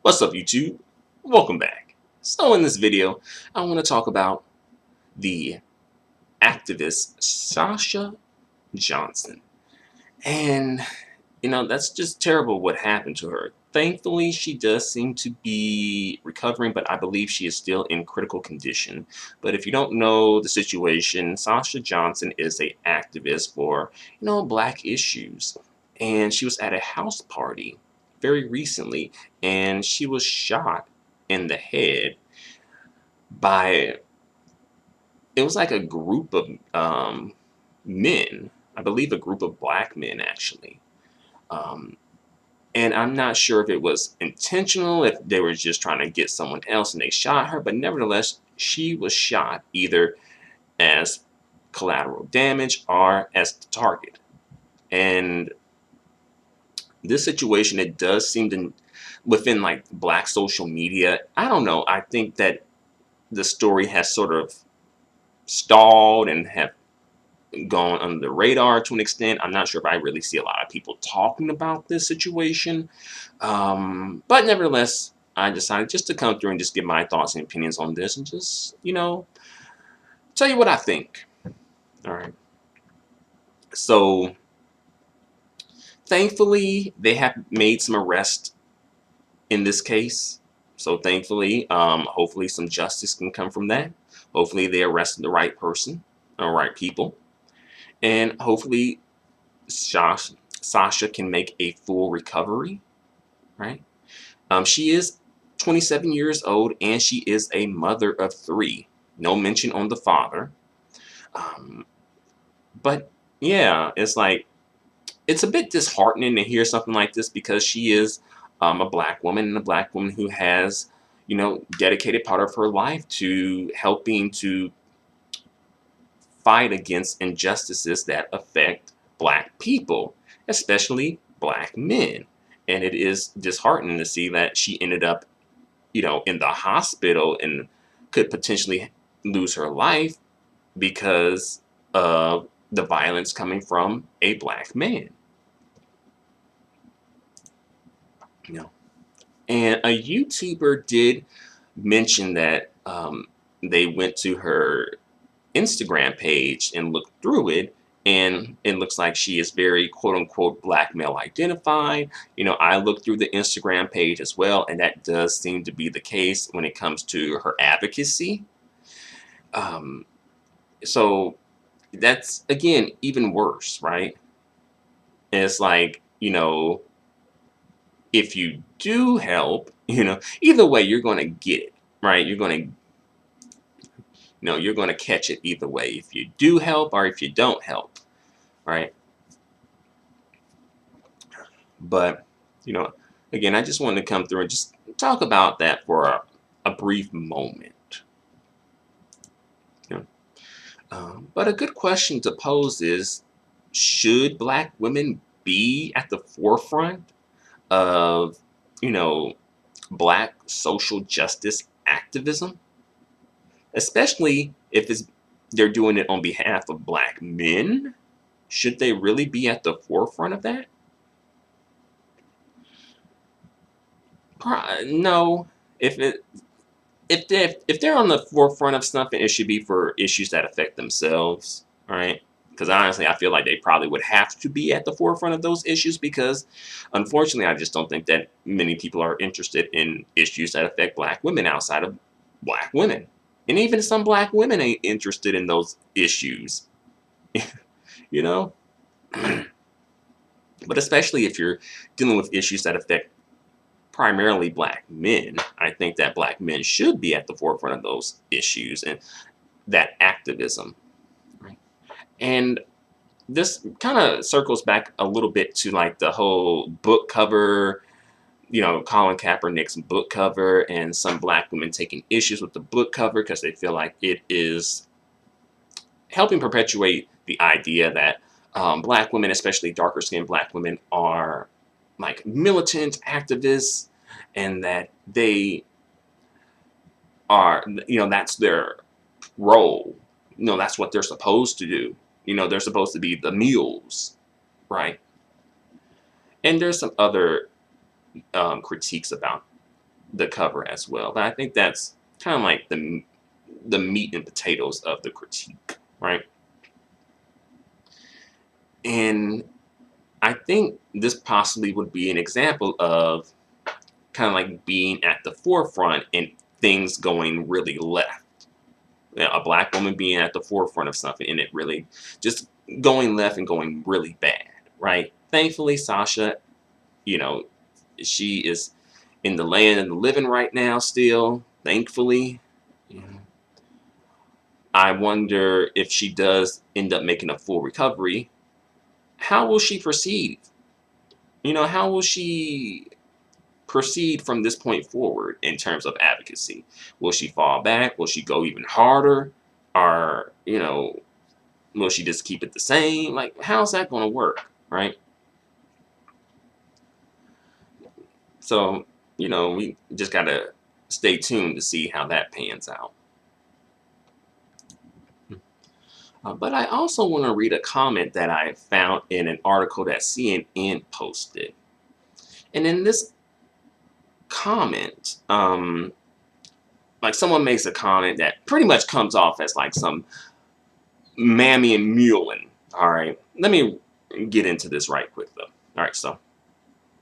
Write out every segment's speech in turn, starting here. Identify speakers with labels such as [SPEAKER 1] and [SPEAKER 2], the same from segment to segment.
[SPEAKER 1] What's up, YouTube? Welcome back. So in this video, I want to talk about the activist Sasha Johnson. And, that's just terrible what happened to her. Thankfully, she does seem to be recovering, but I believe she is still in critical condition. But if you don't know the situation, Sasha Johnson is a activist for, black issues. And she was at a house party very recently, and she was shot in the head by, it was like a group of men. I believe a group of black men, actually. Um, and I'm not sure if it was intentional, if they were just trying to get someone else and they shot her, but nevertheless, she was shot either as collateral damage or as the target. And this situation, it does seem to, within like black social media, I don't know, I think that the story has sort of stalled and have gone under the radar to an extent. I'm not sure if I really see a lot of people talking about this situation. But nevertheless, I decided just to come through and just give my thoughts and opinions on this and just, tell you what I think. All right. So thankfully, they have made some arrests in this case. So thankfully, hopefully some justice can come from that. Hopefully they arrested the right person, or right people. And hopefully Sasha can make a full recovery, right? She is 27 years old and she is a mother of three. No mention on the father. Um, but yeah, it's a bit disheartening to hear something like this because she is a black woman and a black woman who has, dedicated part of her life to helping to fight against injustices that affect black people, especially black men. And it is disheartening to see that she ended up, in the hospital and could potentially lose her life because of the violence coming from a black man. You know, and a YouTuber did mention that they went to her Instagram page and looked through it, and it looks like she is very quote unquote black male identified. I looked through the Instagram page as well, and that does seem to be the case when it comes to her advocacy. Um, so that's again even worse, right? And it's like, if you do help, either way you're going to get it, right? You're going to catch it either way if you do help or if you don't help, right? But, you know, again, I just wanted to come through and just talk about that for a brief moment. You know? But a good question to pose is, should black women be at the forefront of, you know, black social justice activism? Especially if they're doing it on behalf of black men? Should they really be at the forefront of that? No. If it if they're on the forefront of something, it should be for issues that affect themselves, right? Because honestly, I feel like they probably would have to be at the forefront of those issues because, unfortunately, I just don't think that many people are interested in issues that affect black women outside of black women. And even some black women ain't interested in those issues, you know? But especially if you're dealing with issues that affect primarily black men, I think that black men should be at the forefront of those issues and that activism. Right? And this kind of circles back a little bit to like the whole book cover, Colin Kaepernick's book cover, and some black women taking issues with the book cover because they feel like it is helping perpetuate the idea that black women, especially darker skinned black women, are like militant activists and that they are, that's their role. That's what they're supposed to do. They're supposed to be the mules, right? And there's some other critiques about the cover as well. But I think that's kind of like the meat and potatoes of the critique, right? And I think this possibly would be an example of kind of like being at the forefront and things going really left. You know, a black woman being at the forefront of something and it really just going left and going really bad, right? Thankfully, Sasha, you know, she is in the land of the living right now still, thankfully. You know, I wonder if she does end up making a full recovery, how will she proceed? You know, how will she proceed from this point forward in terms of advocacy? Will she fall back? Will she go even harder? Or, you know, will she just keep it the same? Like, how's that going to work, right? So, you know, we just got to stay tuned to see how that pans out. But I also want to read a comment that I found in an article that CNN posted. And in this comment, like someone makes a comment that pretty much comes off as like some mammy and mulin. All right, let me get into this right quick though. All right, so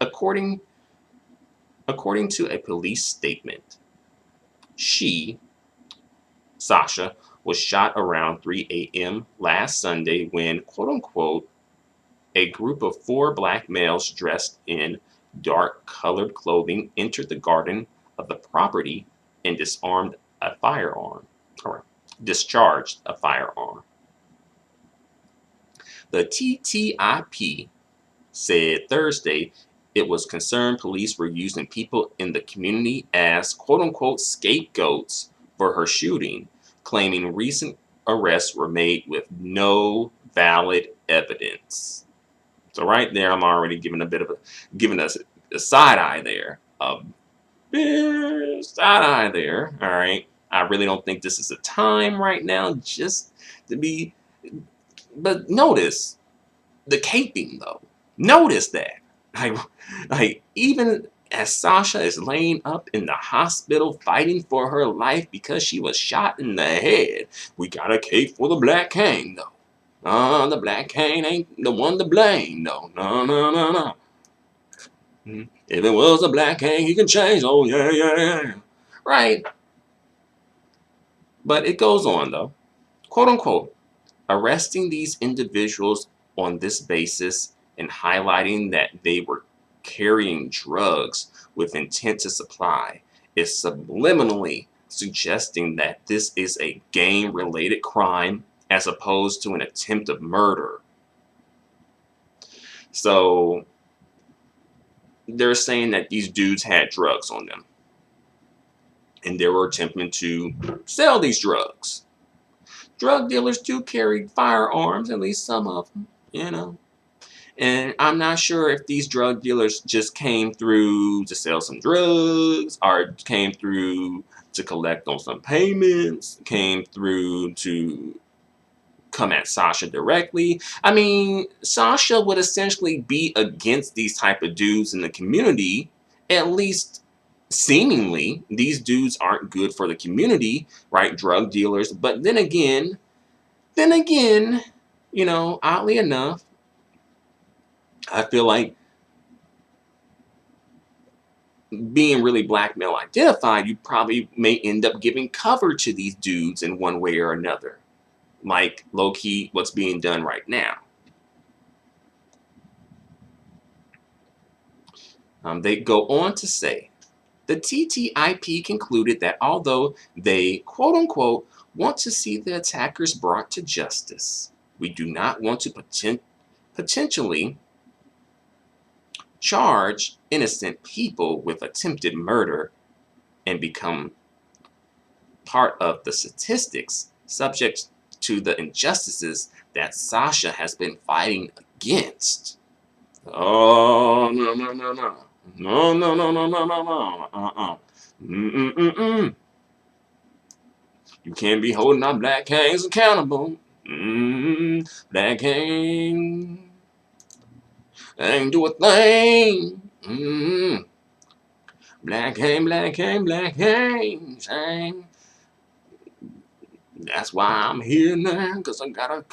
[SPEAKER 1] according to a police statement, Sasha, was shot around 3 a.m. last Sunday when, quote unquote, a group of 4 black males dressed in dark colored clothing entered the garden of the property and disarmed a firearm, or discharged a firearm. The TTIP said Thursday it was concerned police were using people in the community as quote unquote scapegoats for her shooting, claiming recent arrests were made with no valid evidence. So right there, I'm already giving us a side eye there. A big side eye there. All right. I really don't think this is a time right now just to be. But notice the caping though. Notice that. Like, like even as Sasha is laying up in the hospital fighting for her life because she was shot in the head, we got a cape for the Black King though. The Black King ain't the one to blame though. No, no, no, no. If it was a Black King, he can change. Oh yeah, yeah, yeah. Right. But it goes on though. Quote unquote. Arresting these individuals on this basis and highlighting that they were carrying drugs with intent to supply is subliminally suggesting that this is a gang-related crime as opposed to an attempt of murder. So they're saying that these dudes had drugs on them and they were attempting to sell these drugs. Drug dealers do carry firearms, at least some of them, you know. And I'm not sure if these drug dealers just came through to sell some drugs or came through to collect on some payments, came through to come at Sasha directly. I mean, Sasha would essentially be against these type of dudes in the community, at least seemingly. These dudes aren't good for the community, right? Drug dealers. But then again, you know, oddly enough, I feel like being really black male identified, you probably may end up giving cover to these dudes in one way or another. Like low key what's being done right now. They go on to say, the TTIP concluded that although they, quote unquote, want to see the attackers brought to justice, we do not want to potentially charge innocent people with attempted murder and become part of the statistics subject to the injustices that Sasha has been fighting against. Oh, no, no, no, no. No, no, no, no, no, no, no. Mm-mm-mm-mm. You can't be holding our Black Kings accountable. Black King ain't do a thing. Black gang, black gang, black gang, gang. That's why I'm here now, because I gotta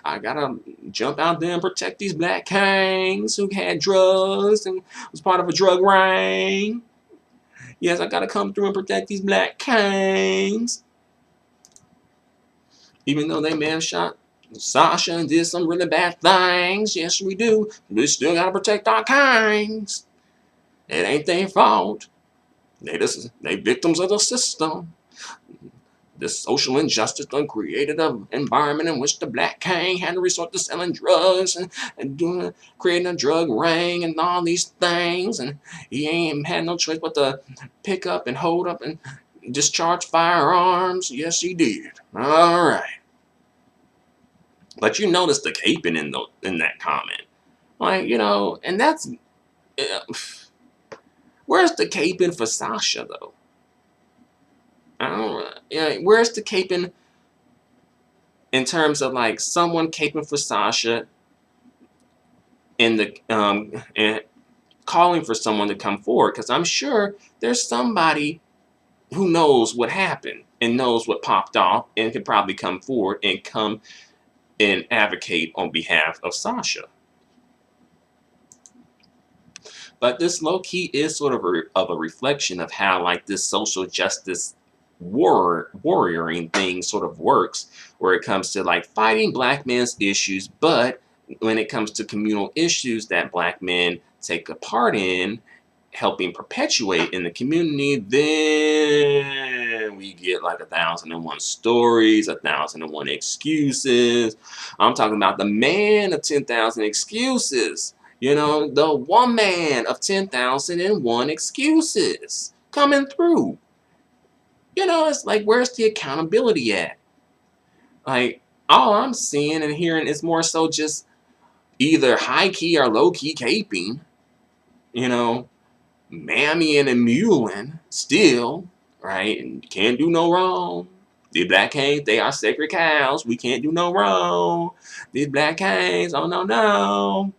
[SPEAKER 1] I gotta jump out there and protect these black kings who had drugs and was part of a drug ring. Yes, I gotta come through and protect these black kings. Even though they may have shot Sasha and did some really bad things, yes we do, we still gotta protect our kings. It ain't their fault. They victims of the system. This social injustice done created an environment in which the black king had to resort to selling drugs and creating a drug ring and all these things, and he ain't had no choice but to pick up and hold up and discharge firearms. Yes, he did. All right, but you notice the caping in that comment, like and that's where's the caping for Sasha though? I don't. Yeah, where's the caping in terms of like someone caping for Sasha and calling for someone to come forward? Because I'm sure there's somebody who knows what happened and knows what popped off and could probably come forward and come and advocate on behalf of Sasha. But this low key is sort of a reflection of how like this social justice warrioring thing sort of works, where it comes to like fighting black men's issues, but when it comes to communal issues that black men take a part in helping perpetuate in the community, then we get like 1,001 stories, 1,001 excuses. I'm talking about the man of 10,000 excuses. The woman of 10,001 excuses coming through. It's like, where's the accountability at? Like, all I'm seeing and hearing is more so just either high key or low key caping, you know, mammying and mewing still, right? And can't do no wrong. The black canes, they are sacred cows. We can't do no wrong. These black canes, oh no, no.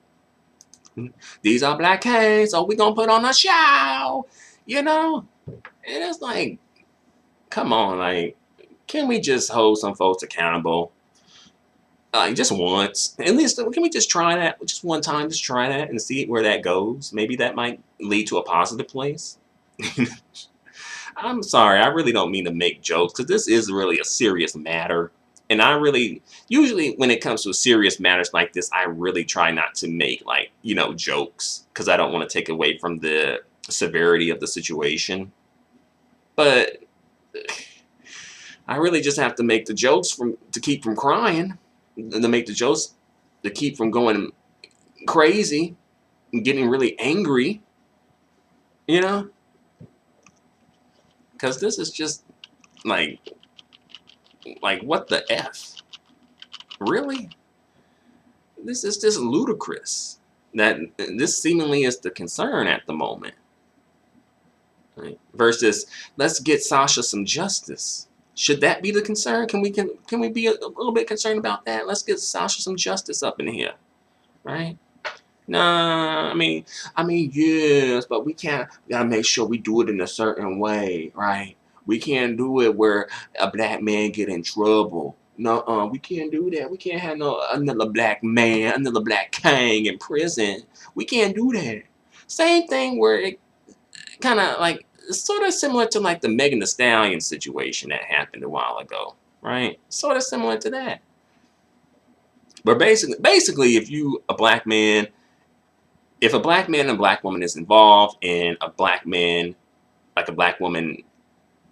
[SPEAKER 1] These are black canes, so we gonna put on a show, And it's like, come on, like, can we just hold some folks accountable? Like, just once. At least, can we just try that? Just one time, just try that and see where that goes. Maybe that might lead to a positive place. I'm sorry, I really don't mean to make jokes, because this is really a serious matter. And usually when it comes to serious matters like this, I really try not to make, like, jokes, because I don't want to take away from the severity of the situation. But I really just have to make the jokes to keep from crying, and to make the jokes to keep from going crazy and getting really angry, because this is just like what the F? Really? This is just ludicrous. That this seemingly is the concern at the moment. Right? Versus, let's get Sasha some justice. Should that be the concern? Can we be a little bit concerned about that? Let's get Sasha some justice up in here, right? Nah, I mean, yes, but we gotta make sure we do it in a certain way, right? We can't do it where a black man get in trouble. No, we can't do that. We can't have another black man, another black king in prison. We can't do that. Same thing where it kind of like sort of similar to like the Megan Thee Stallion situation that happened a while ago, right? Sort of similar to that. But basically, if a black man and a black woman is involved, and a black man, like a black woman,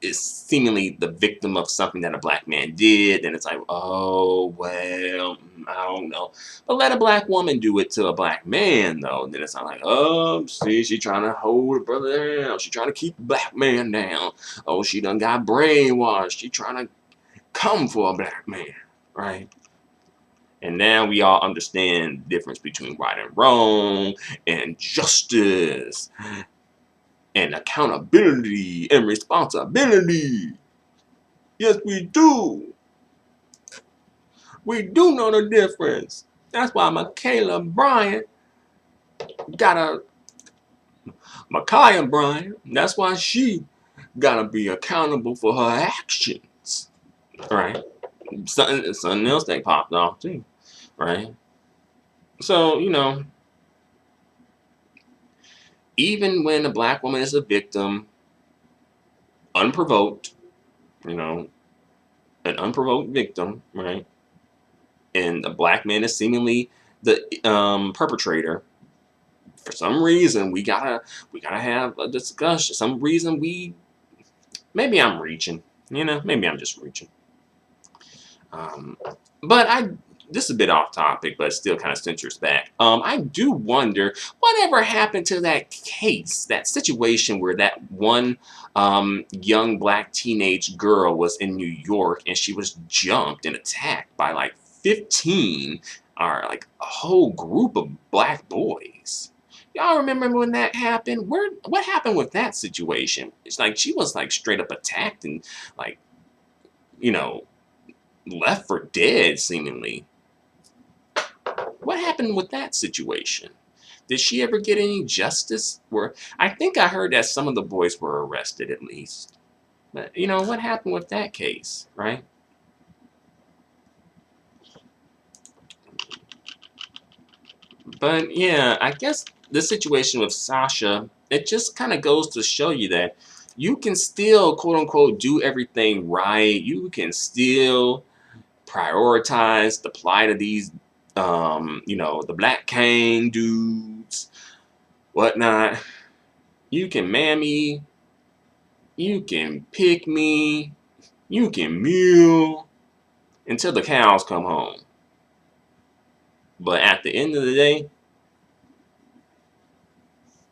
[SPEAKER 1] is seemingly the victim of something that a black man did, then it's like, oh, well, I don't know. But let a black woman do it to a black man, though, then it's not like, oh, see, she trying to hold her brother down. She trying to keep the black man down. Oh, she done got brainwashed. She trying to come for a black man, right? And now we all understand the difference between right and wrong, and justice, and accountability, and responsibility. Yes, we do. We do know the difference. That's why Michaela Bryant got a Micaiah Bryant, that's why she gotta be accountable for her actions, right? Something else that popped off too, right? So, even when a black woman is a victim, unprovoked, you know, an unprovoked victim, right? And a black man is seemingly the perpetrator. For some reason, we gotta have a discussion. Some reason maybe I'm reaching, maybe I'm just reaching. Um, but this is a bit off topic, but still kind of centers back. I do wonder whatever happened to that case, that situation where that one young black teenage girl was in New York and she was jumped and attacked by like 15 or like a whole group of black boys. Y'all remember when that happened? What happened with that situation? It's like she was like straight up attacked and like, you know, left for dead, seemingly. What happened with that situation? Did she ever get any justice? I think I heard that some of the boys were arrested at least. But what happened with that case, right? But yeah, I guess the situation with Sasha, it just kind of goes to show you that you can still, quote unquote, do everything right. You can still prioritize the plight of these, the black cane dudes, whatnot. You can mammy, you can pick me, you can mew until the cows come home. But at the end of the day,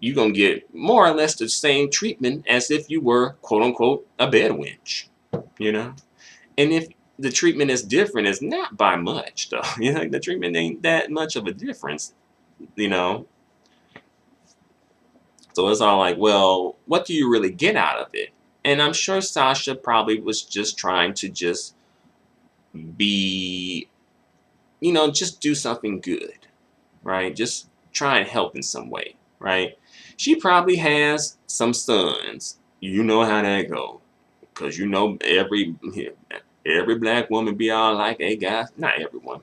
[SPEAKER 1] you're going to get more or less the same treatment as if you were, quote unquote, a bed wench, you know? And if the treatment is different, it's not by much, though. Like the treatment ain't that much of a difference, you know? So it's all like, well, what do you really get out of it? And I'm sure Sasha probably was just trying to just be, just do something good, right? Just try and help in some way, right? She probably has some sons. You know how that go. Because every black woman be all like, hey guys, not everyone.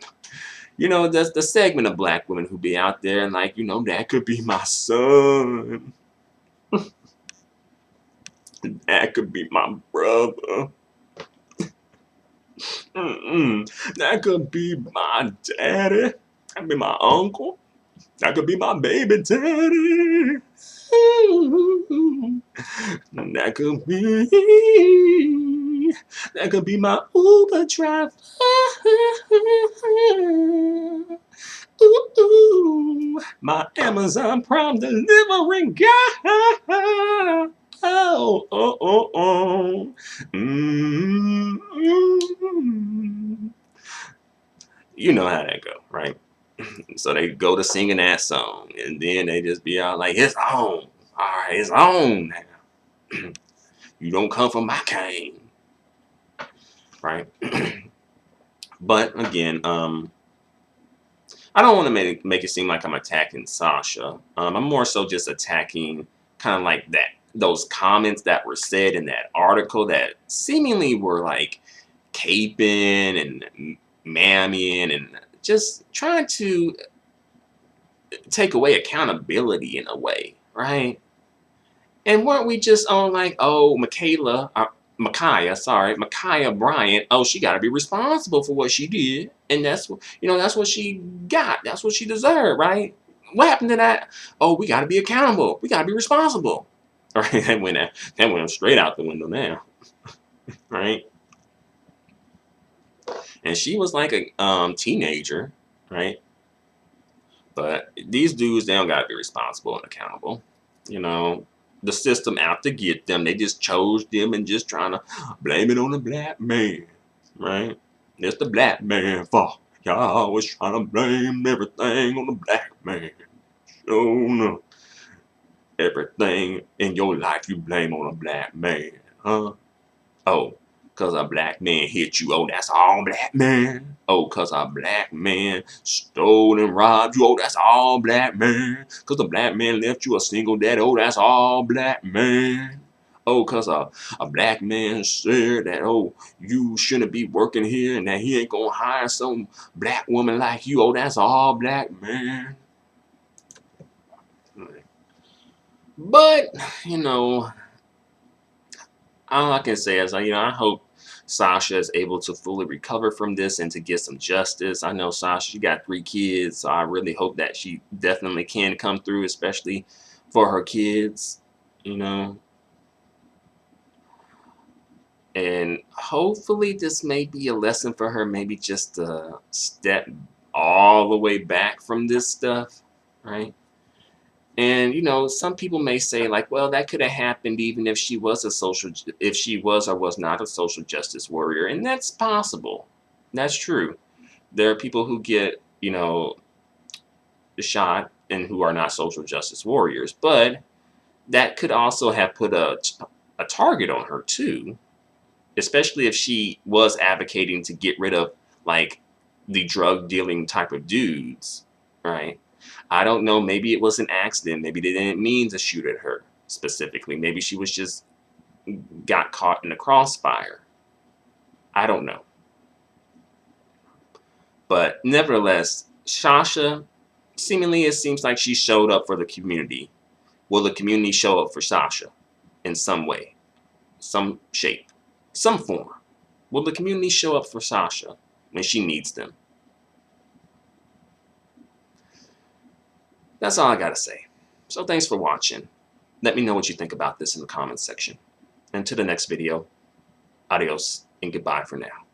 [SPEAKER 1] There's the segment of black women who be out there and like, that could be my son. That could be my brother. That could be my daddy. That could be my uncle. That could be my baby daddy. That could be. That could be my Uber driver. Ooh, my Amazon Prime delivering guy. Oh, oh, oh, oh. Mm-hmm. You know how that go, right? So they go to singing that song, and then they just be out like, it's on. All right, it's on now. You don't come from my cane, right? But again, I don't want to make it seem like I'm attacking Sasha. I'm more so just attacking kind of like those comments that were said in that article that seemingly were like caping and mammying and just trying to take away accountability in a way, right? And weren't we just on like, oh, Micaiah Bryant, oh, she got to be responsible for what she did. And that's what she got. That's what she deserved, right? What happened to that? Oh, we got to be accountable. We got to be responsible. Right? That went straight out the window now. Right? And she was like a teenager, right? But these dudes, they don't got to be responsible and accountable. You know, the system out to get them. They just chose them and just trying to blame it on the black man, right? It's the black man fault. Y'all always trying to blame everything on the black man. Oh no. Everything in your life you blame on a black man, huh? Oh, 'cause a black man hit you. Oh, that's all black man. Oh, 'cause a black man stole and robbed you. Oh, that's all black man. 'Cause a black man left you a single dad. Oh, that's all black man. Oh, 'cause a black man said that, oh, you shouldn't be working here and that he ain't gonna hire some black woman like you. Oh, that's all black man. But, you know, all I can say is, I hope Sasha is able to fully recover from this and to get some justice. I know Sasha, she got 3 kids, so I really hope that she definitely can come through, especially for her kids, you know. And hopefully this may be a lesson for her, maybe just to step all the way back from this stuff, right? And some people may say like, well, that could have happened even if she was if she was or was not a social justice warrior, and that's possible. That's true. There are people who get, shot and who are not social justice warriors, but that could also have put a target on her too, especially if she was advocating to get rid of like the drug dealing type of dudes, right? I don't know. Maybe it was an accident. Maybe they didn't mean to shoot at her specifically. Maybe she was just got caught in the crossfire. I don't know. But nevertheless, Sasha, seemingly it seems like she showed up for the community. Will the community show up for Sasha in some way, some shape, some form? Will the community show up for Sasha when she needs them? That's all I gotta say. So thanks for watching. Let me know what you think about this in the comments section. And to the next video, adios and goodbye for now.